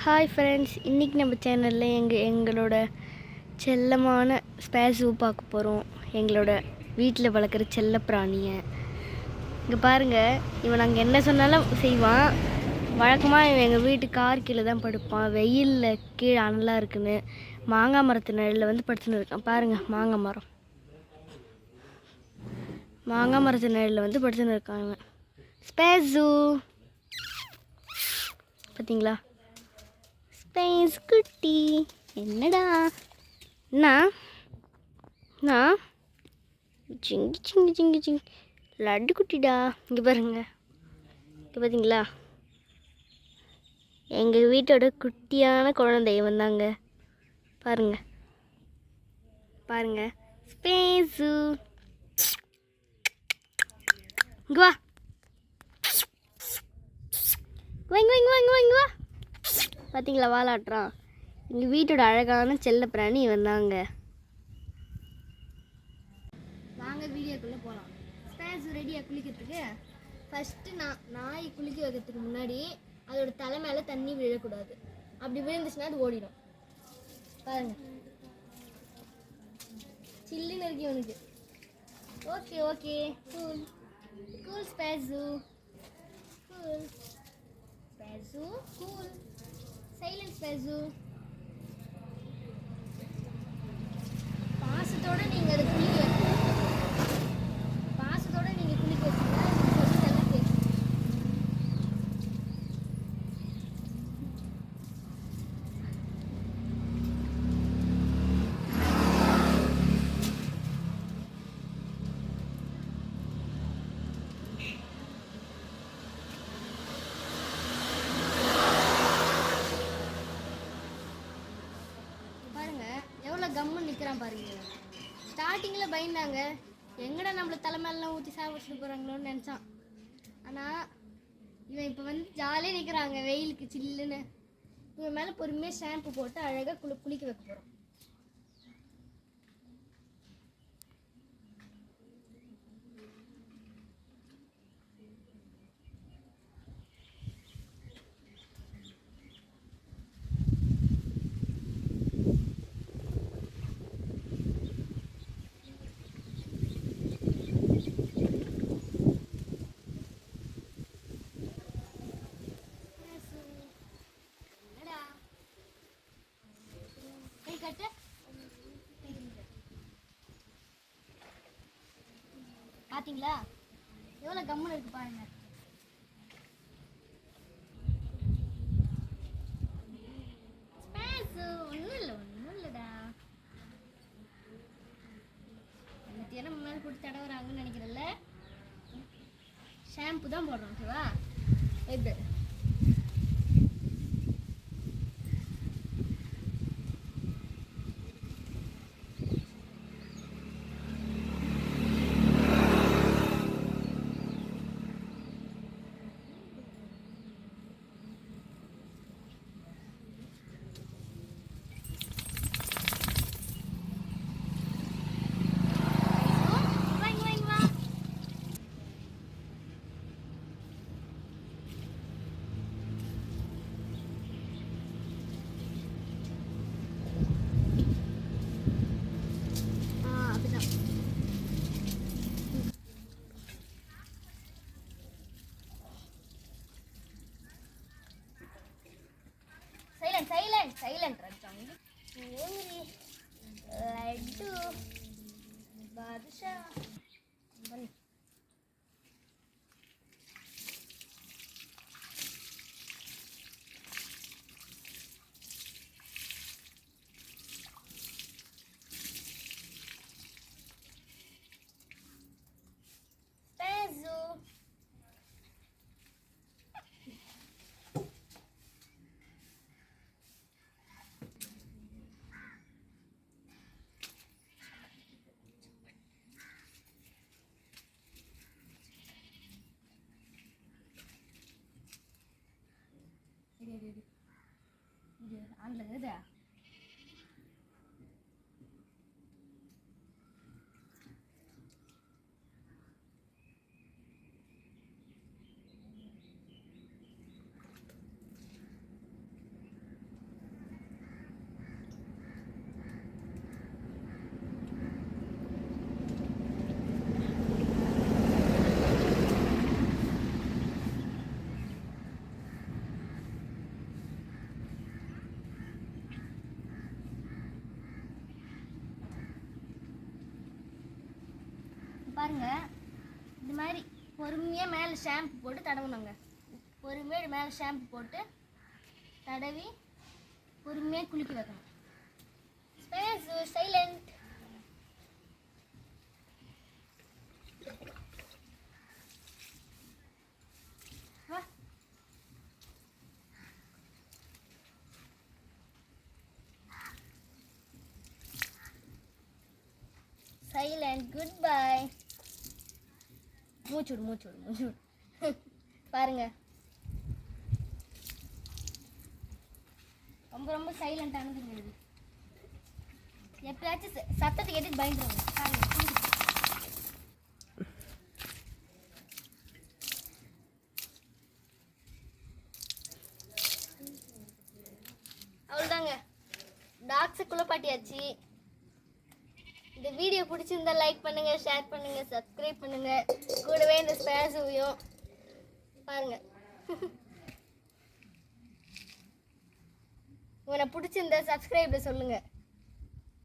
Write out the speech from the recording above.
Hi friends, இன்றைக்கி நம்ம சேனலில் எங்களோட செல்லமான ஸ்பேஸு பார்க்க போகிறோம். எங்களோட வீட்டில் வளர்க்குற செல்ல பிராணியை இங்கே பாருங்கள். இவன் நாங்கள் என்ன சொன்னாலும் செய்வான். வழக்கமாக இவன் எங்கள் வீட்டு கார் கீழே தான் படுப்பான். வெயிலில் கீழே அனலாக இருக்குன்னு மாங்காய் மரத்து நிழலில் வந்து படுத்துன்னு இருக்கான். பாருங்கள், மாங்காய் மரத்து நிழலில் வந்து படுத்துன்னு இருக்கான் இவன். ஸ்பேஸு பார்த்தீங்களா? ஸ்பேஸ் குட்டி என்னடா என்ன சிங்கி சிங்கி சிங்கி சிங்கி லட்டு குட்டிடா. இங்கே பாருங்க, இங்கே பார்த்தீங்களா? எங்கள் வீட்டோட குட்டியான குழந்தை வந்தாங்க. பாருங்க ஸ்பேஸு. இங்கே வா, வா. பார்த்தீங்களா, வாலாட்டுறான். எங்கள் வீட்டோட அழகான செல்ல பிராணி வந்தாங்க. வாங்க வீடியோக்குள்ளே போகலாம். ஸ்பேஸ் ரெடியாக குளிக்கிறதுக்கு ஃபஸ்ட்டு நாய் குளிக்க வைக்கிறதுக்கு முன்னாடி அதோட தலை மேலே தண்ணி விழக்கூடாது. அப்படி விழுந்துச்சுன்னா அது ஓடிடும். பாருங்க, சில்லுன்னு இருக்கு உனக்கு. Okay cool space, cool silence space. பாசத்தோட நீங்கள் அதை குளிக்க வைக்கணும். பாசத்தோட நீங்கள் குளிக்க வச்சீங்கன்னா எல்லாம் கேட்கும். கம்முன்னு நிற்கிறான் பாருங்க. ஸ்டார்டிங்கில் பயந்தாங்க, எங்கடா நம்மளை தலைமையெல்லாம் ஊற்றி சாப்பிட்டு போகிறாங்களோன்னு நினச்சான். ஆனால் இவன் இப்போ வந்து ஜாலியாக நிற்கிறாங்க வெயிலுக்கு சில்லுன்னு. இவன் மேலே பொறுமையாக ஷாம்பு போட்டு அழகாக குளிக்க வைக்க போகிறோம். பார்த்தீங்களா எவ்வளோ கம்முன்னு இருக்கு பாருங்க. ஒன்றும் இல்லைடா. எல்லாத்தையும் மேலே போட்டு தடவுறாங்கன்னு நினைக்கிறேன்ல. ஷாம்பு தான் போடுறோம். ஓகேவா? எப்படி சைலண்ட் லட்டு பாதுஷா. இது ஆன்ல இருக்குது. பாருங்க, இந்த மாதிரி பொறுமையாக மேலே ஷாம்பு போட்டு தடவணுங்க. பொறுமையாக மேலே ஷாம்பு போட்டு தடவி பொறுமையாக குளிக்க வைக்கணும். Space silent. Silent, good bye. மூச்சுடு. பாருங்க, ரொம்ப சைலண்டானதுங்க இது. எப்பயாச்சும் சத்தத்தை கேட்டு பயந்துருவாங்க. பாருங்க, அவ்வளோதாங்க, டாக்ஸை குளிப்பாட்டியாச்சு. இந்த வீடியோ பிடிச்சிருந்தா லைக் பண்ணுங்க, ஷேர் பண்ணுங்க, சப்ஸ்கிரைப் பண்ணுங்க. கூடவே இந்த ஸ்பேஸையும் பாருங்க. உங்களை பிடிச்சிருந்தா சப்ஸ்கிரைப்ல சொல்லுங்க.